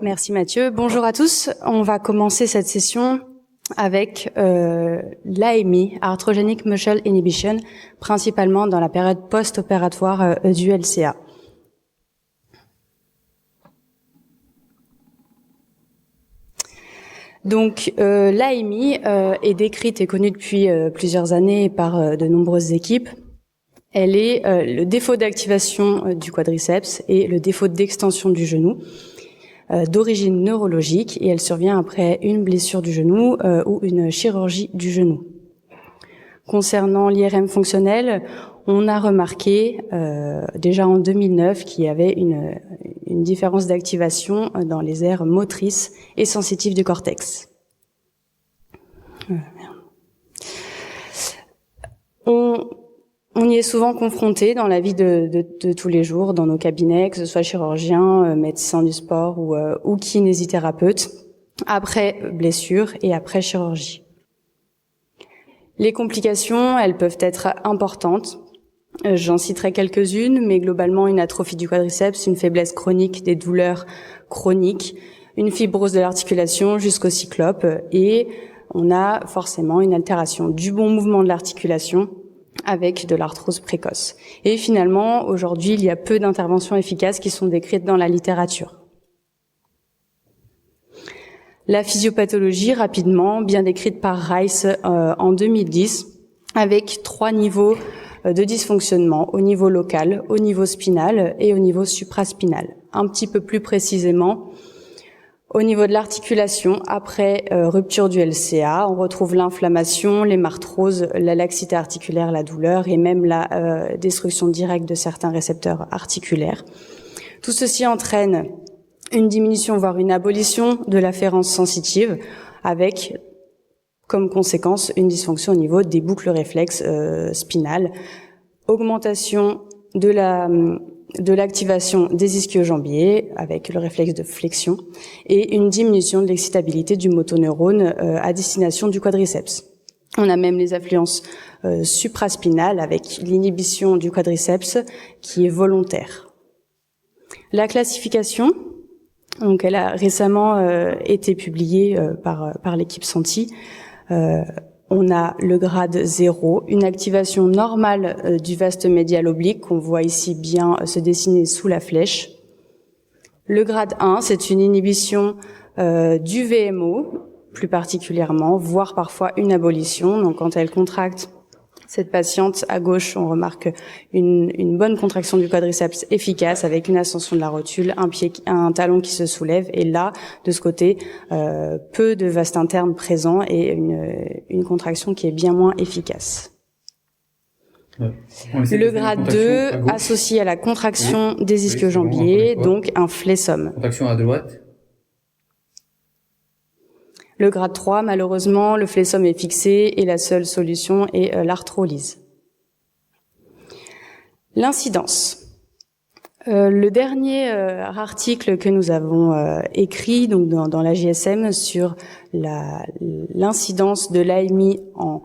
Merci Mathieu. Bonjour à tous. On va commencer cette session avec l'AMI, Arthrogenic Muscle Inhibition, principalement dans la période post-opératoire du LCA. Donc l'AMI est décrite et connue depuis plusieurs années par de nombreuses équipes. Elle est le défaut d'activation du quadriceps et le défaut d'extension du genou d'origine neurologique, et elle survient après une blessure du genou ou une chirurgie du genou. Concernant l'IRM fonctionnel, on a remarqué déjà en 2009 qu'il y avait une différence d'activation dans les aires motrices et sensitives du cortex. On y est souvent confronté dans la vie de tous les jours, dans nos cabinets, que ce soit chirurgien, médecin du sport ou kinésithérapeute, après blessure et après chirurgie. Les complications, elles peuvent être importantes. J'en citerai quelques-unes, mais globalement une atrophie du quadriceps, une faiblesse chronique, des douleurs chroniques, une fibrose de l'articulation jusqu'au cyclope, et on a forcément une altération du bon mouvement de l'articulation avec de l'arthrose précoce. Et finalement, aujourd'hui, il y a peu d'interventions efficaces qui sont décrites dans la littérature. La physiopathologie, rapidement, bien décrite par Rice en 2010, avec 3 niveaux de dysfonctionnement, au niveau local, au niveau spinal et au niveau supraspinal. Un petit peu plus précisément, au niveau de l'articulation, après rupture du LCA, on retrouve l'inflammation, l'hémarthrose, la laxité articulaire, la douleur et même la destruction directe de certains récepteurs articulaires. Tout ceci entraîne une diminution, voire une abolition de l'afférence sensitive, avec comme conséquence une dysfonction au niveau des boucles réflexes spinales, augmentation de l'activation des ischio-jambiers avec le réflexe de flexion et une diminution de l'excitabilité du motoneurone à destination du quadriceps. On a même les affluences supraspinales avec l'inhibition du quadriceps qui est volontaire. La classification, donc elle a récemment été publiée par l'équipe Santi. On a le grade 0, une activation normale du vaste médial oblique qu'on voit ici bien se dessiner sous la flèche. Le grade 1, c'est une inhibition du VMO, plus particulièrement, voire parfois une abolition. Donc quand elle contracte, cette patiente, à gauche, on remarque une bonne contraction du quadriceps efficace avec une ascension de la rotule, un talon qui se soulève, et là, de ce côté, peu de vaste interne présent et une contraction qui est bien moins efficace. Le grade 2, associé à la contraction des ischio-jambiers, donc un flessum. Contraction à droite. Le grade 3, malheureusement, le flessum est fixé et la seule solution est l'arthrolyse. L'incidence. Le dernier article que nous avons écrit donc dans la JSM sur l'incidence de l'AMI en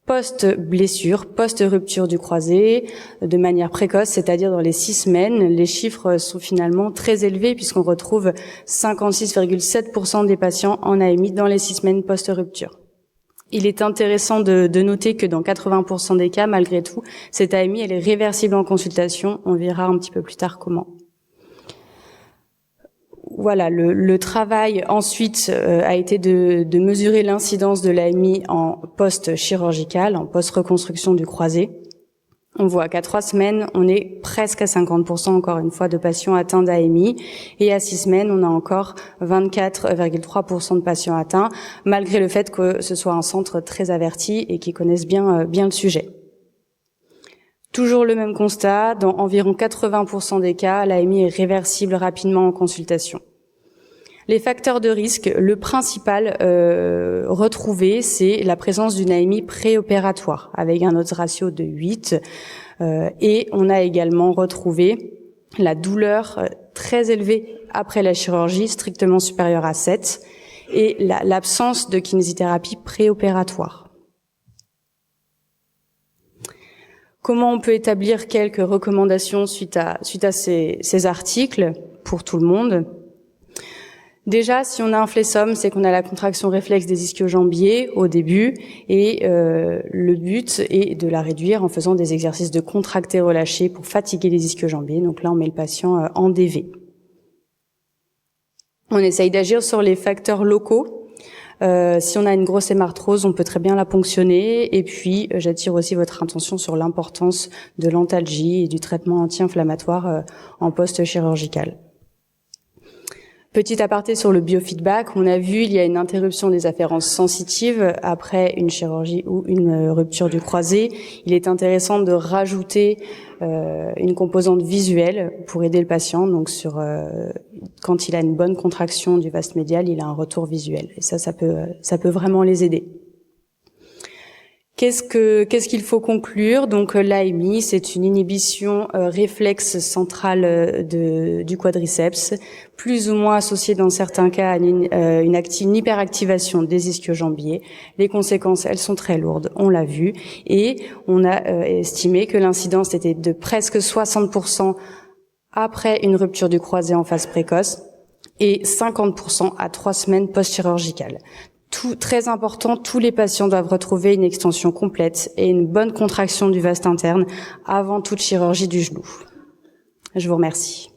post-blessure, post-rupture du croisé, de manière précoce, c'est-à-dire dans les 6 semaines, les chiffres sont finalement très élevés puisqu'on retrouve 56,7% des patients en AMI dans les 6 semaines post-rupture. Il est intéressant de noter que dans 80% des cas, malgré tout, cette AMI, elle est réversible en consultation. On verra un petit peu plus tard comment. Voilà, le travail ensuite a été de mesurer l'incidence de l'AMI en post-chirurgical, en post-reconstruction du croisé. On voit qu'à 3 semaines, on est presque à 50% encore une fois de patients atteints d'AMI, et à 6 semaines, on a encore 24,3% de patients atteints, malgré le fait que ce soit un centre très averti et qui connaissent bien le sujet. Toujours le même constat, dans environ 80% des cas, l'AMI est réversible rapidement en consultation. Les facteurs de risque, le principal retrouvé, c'est la présence d'une AMI préopératoire, avec un odds ratio de 8, et on a également retrouvé la douleur très élevée après la chirurgie, strictement supérieure à 7, et l'absence de kinésithérapie préopératoire. Comment on peut établir quelques recommandations suite à ces articles pour tout le monde? Déjà, si on a un flessum, c'est qu'on a la contraction réflexe des ischio-jambiers au début, et le but est de la réduire en faisant des exercices de contracté-relâché pour fatiguer les ischio-jambiers. Donc là, on met le patient en DV. On essaye d'agir sur les facteurs locaux. Si on a une grosse hémarthrose, on peut très bien la ponctionner. Et puis, j'attire aussi votre attention sur l'importance de l'antalgie et du traitement anti-inflammatoire en post-chirurgical. Petit aparté sur le biofeedback, on a vu il y a une interruption des afférences sensitives après une chirurgie ou une rupture du croisé. Il est intéressant de rajouter une composante visuelle pour aider le patient. Donc quand il a une bonne contraction du vaste médial, il a un retour visuel. Et ça peut vraiment les aider. Qu'est-ce qu'il faut conclure? Donc l'AMI, c'est une inhibition réflexe centrale du quadriceps, plus ou moins associée dans certains cas à une hyperactivation des ischio-jambiers. Les conséquences, elles sont très lourdes, on l'a vu, et on a estimé que l'incidence était de presque 60% après une rupture du croisé en phase précoce et 50% à 3 semaines post-chirurgicales. Très important, tous les patients doivent retrouver une extension complète et une bonne contraction du vaste interne avant toute chirurgie du genou. Je vous remercie.